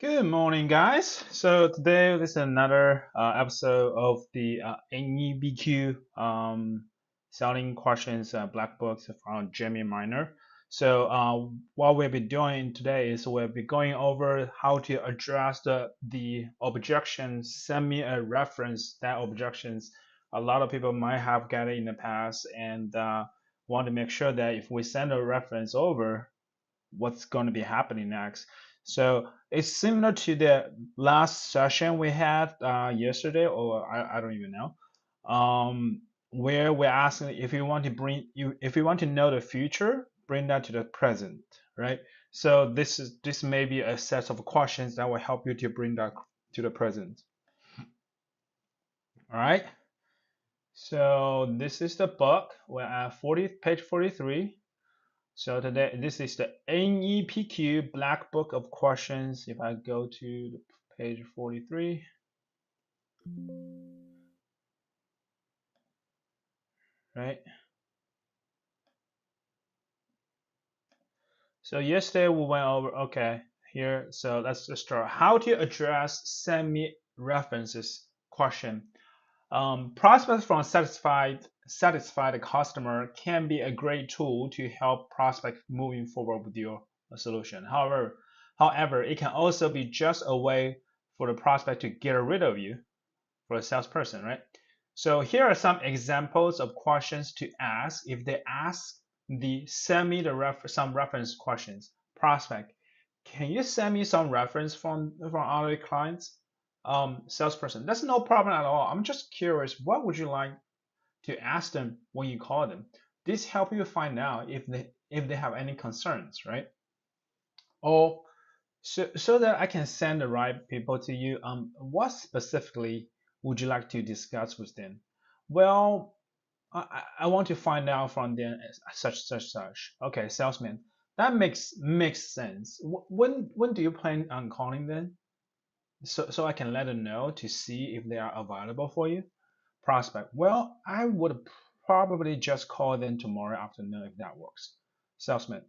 Good morning, guys. So today this is another episode of the NEPQ selling questions black books from Jamie Miner. So what we'll be doing today is we'll be going over how to address the objections. Send me a reference. That objections a lot of people might have gotten in the past and want to make sure that if we send a reference over, what's going to be happening next. So it's similar to the last session we had yesterday, or I don't even know, where we're asking if you want to if you want to know the future, bring that to the present, right? So this may be a set of questions that will help you to bring that to the present. All right. So this is the book. We're at page 43. So today, this is the NEPQ Black Book of Questions. If I go to page 43, right? So yesterday we went over, okay, here. So let's just start. How to address semi-references question. Prospects from satisfied customer can be a great tool to help prospect moving forward with your solution. However, it can also be just a way for the prospect to get rid of you for a salesperson, right? So here are some examples of questions to ask if they ask some reference questions. Prospect, can you send me some reference from other clients? Salesperson, that's no problem at all. I'm just curious, what would you like to ask them when you call them? This help you find out if they have any concerns, right? Or so that I can send the right people to you. What specifically would you like to discuss with them? Well, I want to find out from them such. Okay, salesman. That makes sense. When do you plan on calling them? So I can let them know to see if they are available for you. Prospect. Well, I would probably just call them tomorrow afternoon if that works. Salesman.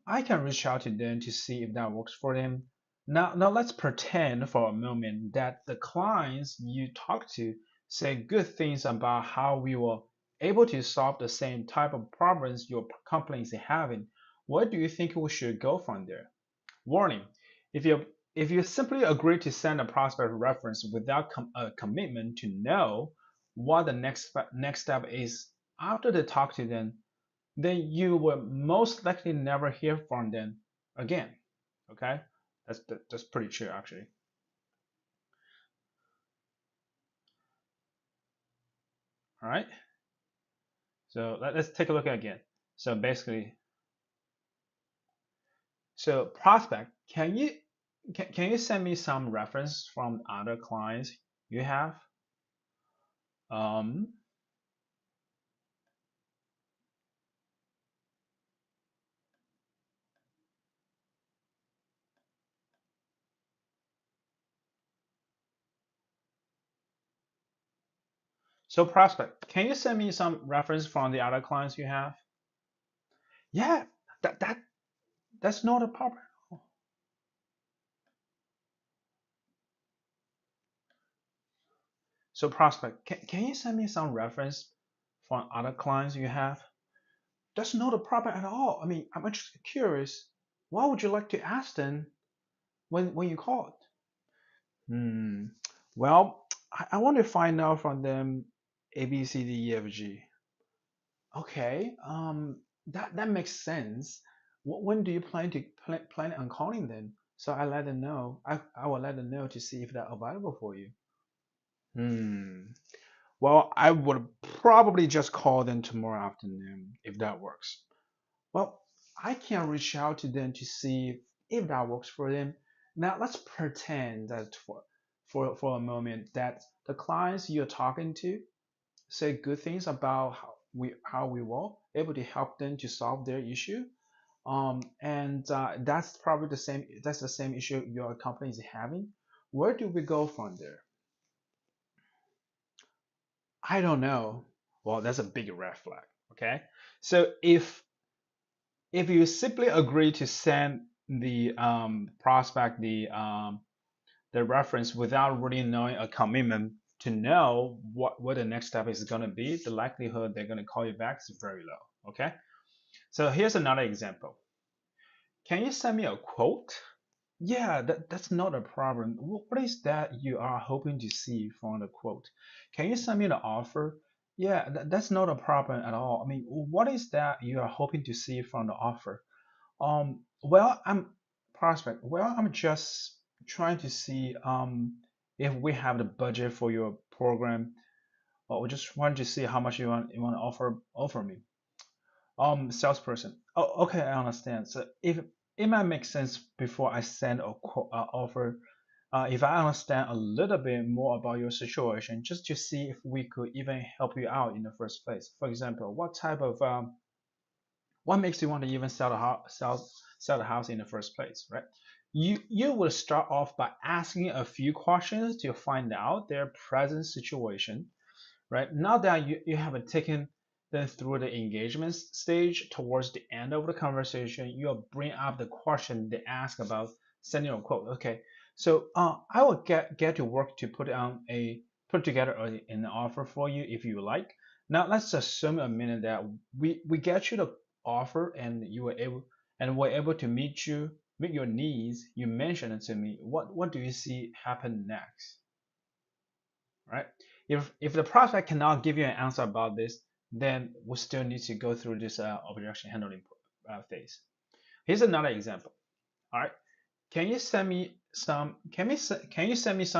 I can reach out to them to see if that works for them. Now let's pretend for a moment that the clients you talk to say good things about how we were able to solve the same type of problems your company is having. Where do you think we should go from there? Warning: if you simply agree to send a prospect reference without a commitment to know what the next step is after they talk to them, then you will most likely never hear from them again. Okay, that's pretty true actually. All right, so let's take a look again. So basically, so prospect, can you send me some reference from other clients you have? Um, So prospect, can you send me some reference from the other clients you have? Yeah, that's not a problem. So prospect, can you send me some reference from other clients you have? That's not a problem at all. I mean, I'm just curious. What would you like to ask them when you called? Hmm. Well, I want to find out from them A B C D E F G. Okay. That makes sense. When do you plan on calling them? So I let them know. I will let them know to see if they're available for you. Hmm. Well, I would probably just call them tomorrow afternoon if that works. Well, I can reach out to them to see if that works for them. Now let's pretend that for a moment that the clients you're talking to say good things about how we were able to help them to solve their issue. And that's probably the same issue your company is having. Where do we go from there? I don't know. Well, that's a big red flag. Okay. So if you simply agree to send the prospect the reference without really knowing a commitment to know what the next step is going to be, the likelihood they're going to call you back is very low. Okay, so here's another example. Can you send me a quote? Yeah, that's not a problem. What is that you are hoping to see from the quote? Can you send me the offer? Yeah, that's not a problem at all. I mean, what is that you are hoping to see from the offer? Well, I'm just trying to see if we have the budget for your program, or we just want to see how much you want to offer me. Salesperson. Oh, okay, I understand. So if it might make sense before I send a offer, if I understand a little bit more about your situation, just to see if we could even help you out in the first place. For example, what makes you want to even sell the house, sell the house in the first place, right? You will start off by asking a few questions to find out their present situation, right? Now that you have taken them through the engagement stage, towards the end of the conversation, you'll bring up the question they ask about sending a quote. Okay, so I will get to work to put together an offer for you if you like. Now let's assume a minute that we get you the offer and we're able to meet your needs. You mentioned it to me. What do you see happen next? Right? If the prospect cannot give you an answer about this, then we still need to go through this objection handling phase. Here's another example. All right, can you send me some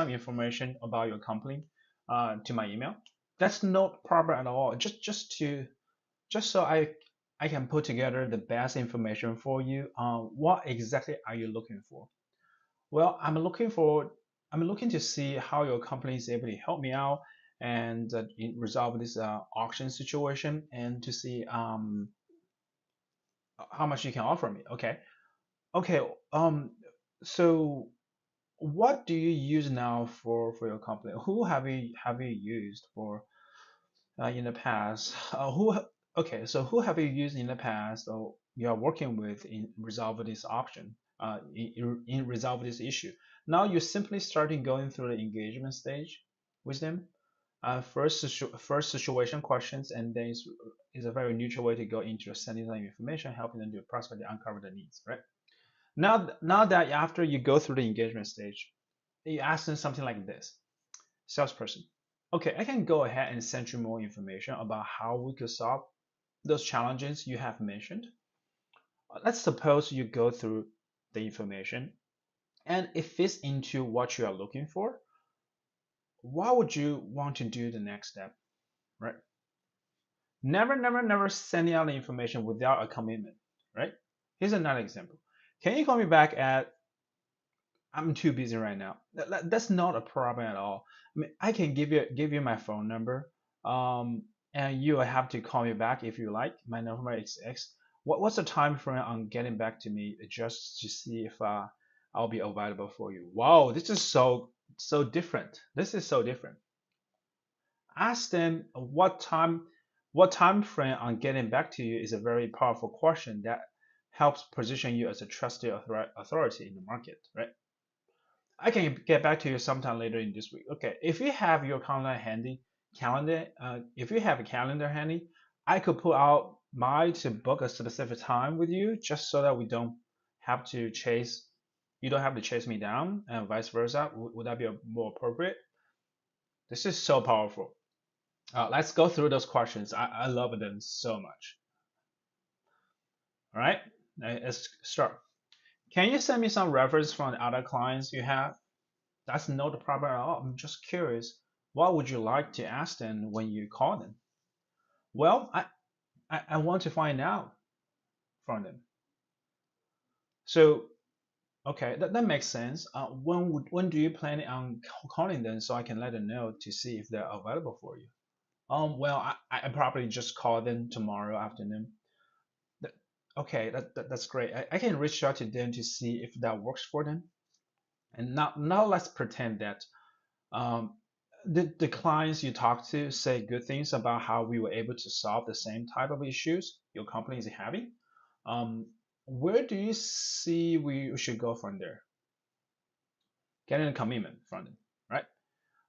information about your company to my email? That's no problem at all. Just so I can put together the best information for you. What exactly are you looking for? Well, I'm looking to see how your company is able to help me out and resolve this auction situation, and to see how much you can offer me. Okay. Okay. So what do you use now for your company? Who have you used for in the past? Okay, so who have you used in the past, or you are working with in resolve this option, in resolve this issue? Now you're simply starting going through the engagement stage with them. First situation questions, and then is a very neutral way to go into sending them information, helping them to prospect uncover the needs, right? Now that after you go through the engagement stage, you ask them something like this: salesperson, okay, I can go ahead and send you more information about how we could solve those challenges you have mentioned. Let's suppose you go through the information and it fits into what you are looking for. What would you want to do the next step, right? Never sending out the information without a commitment, right? Here's another example. Can you call me back at, I'm too busy right now. That's not a problem at all. I mean, I can give you my phone number, and you will have to call me back if you like. My number is X. What's the time frame on getting back to me, just to see if I'll be available for you? Wow, this is so different. This is so different. Ask them what time frame on getting back to you is a very powerful question that helps position you as a trusted authority in the market, right? I can get back to you sometime later in this week. Okay, if you have your if you have a calendar handy, I could pull out mine to book a specific time with you, just so that have to chase, you don't have to chase me down, and vice versa. Would that be more appropriate? This is so powerful. Let's go through those questions. I love them so much. All right, let's start. Can you send me some reference from the other clients you have? That's not a problem at all. I'm just curious. What would you like to ask them when you call them? Well, I want to find out from them. So, okay, that makes sense. When do you plan on calling them, so I can let them know to see if they're available for you? Well, I probably just call them tomorrow afternoon. Th- Okay, that's great. I can reach out to them to see if that works for them. And now let's pretend that um, the clients you talk to say good things about how we were able to solve the same type of issues your company is having. Um, where do you see we should go from there? Getting a commitment from them, right?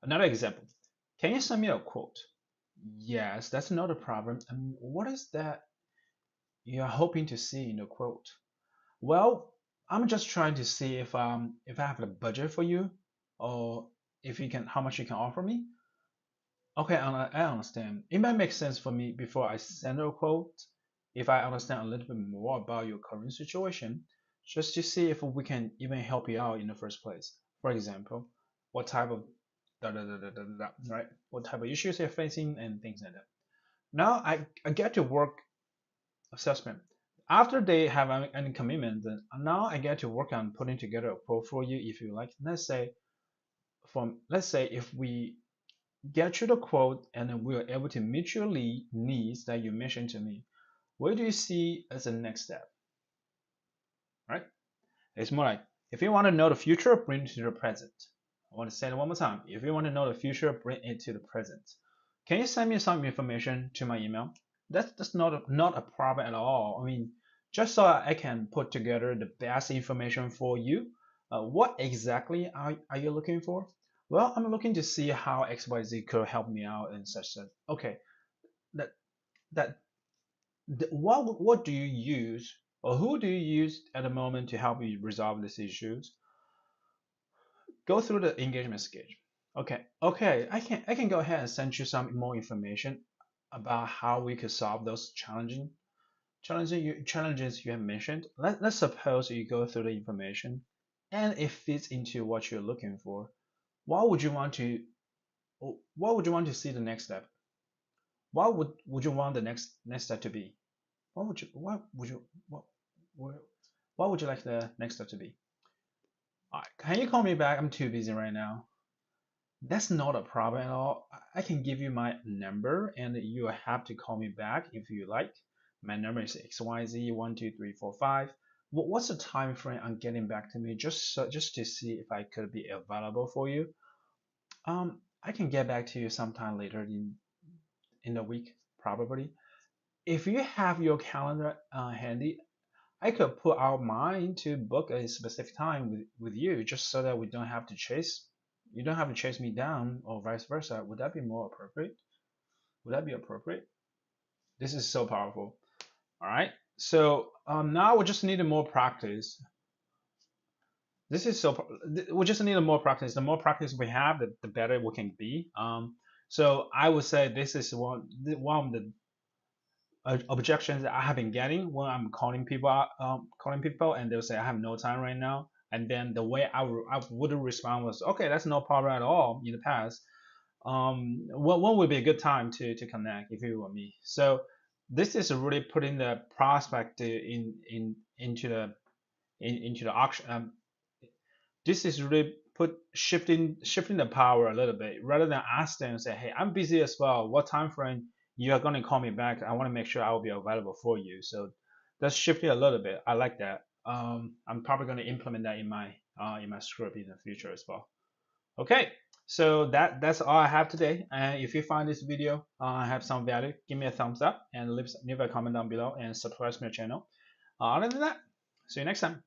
Another example. Can you send me a quote? Yes, that's not a problem. And what is that you're hoping to see in the quote? Well, I'm just trying to see if I have a budget for you, or if you can how much you can offer me. Okay, I understand. It might make sense for me before I send a quote if I understand a little bit more about your current situation, just to see if we can even help you out in the first place. For example, what type of right? What type of issues you're facing and things like that. Now I get to work assessment. After they have any commitment, then now I get to work on putting together a quote for you if you like. Let's say if we get you the quote and then we are able to meet your needs that you mentioned to me, where do you see as the next step? Right? It's more like if you want to know the future, bring it to the present. I want to say it one more time. If you want to know the future, bring it to the present. Can you send me some information to my email? That's not a problem at all. I mean, just so I can put together the best information for you. What exactly are you looking for? Well, I'm looking to see how XYZ could help me out and such that. Okay, that that what do you use or who do you use at the moment to help you resolve these issues? Go through the engagement sketch. Okay, I can go ahead and send you some more information about how we could solve those challenges you have mentioned. Let's suppose you go through the information and it fits into what you're looking for. What would you want to what would you want to see the next step? What would you want the next step to be? What, what would you like the next step to be? All right, can you call me back? I'm too busy right now. That's not a problem at all. I can give you my number and you have to call me back if you like. My number is XYZ12345. What's the time frame on getting back to me? Just to see if I could be available for you. I can get back to you sometime later in the week, probably. If you have your calendar handy, I could put out mine to book a specific time with you just so that we don't have to chase you don't have to chase me down or vice versa. Would that be more appropriate? Would that be appropriate? This is so powerful. All right. So now we just need more practice. This is we just need more practice. The more practice we have, the better we can be. So I would say this is one of the objections that I have been getting when I'm calling people, and they'll say I have no time right now. And then the way I would respond was, okay, that's no problem at all in the past. When would be a good time to connect if you were me? So this is really putting the prospect into the auction. This is really put shifting the power a little bit rather than ask them and say, hey, I'm busy as well. What time frame you are going to call me back? I want to make sure I will be available for you. So that's shifting a little bit. I like that. I'm probably going to implement that in my script in the future as well. Okay, so that's all I have today. And if you find this video have some value, give me a thumbs up and leave a comment down below and subscribe to my channel. Other than that, see you next time.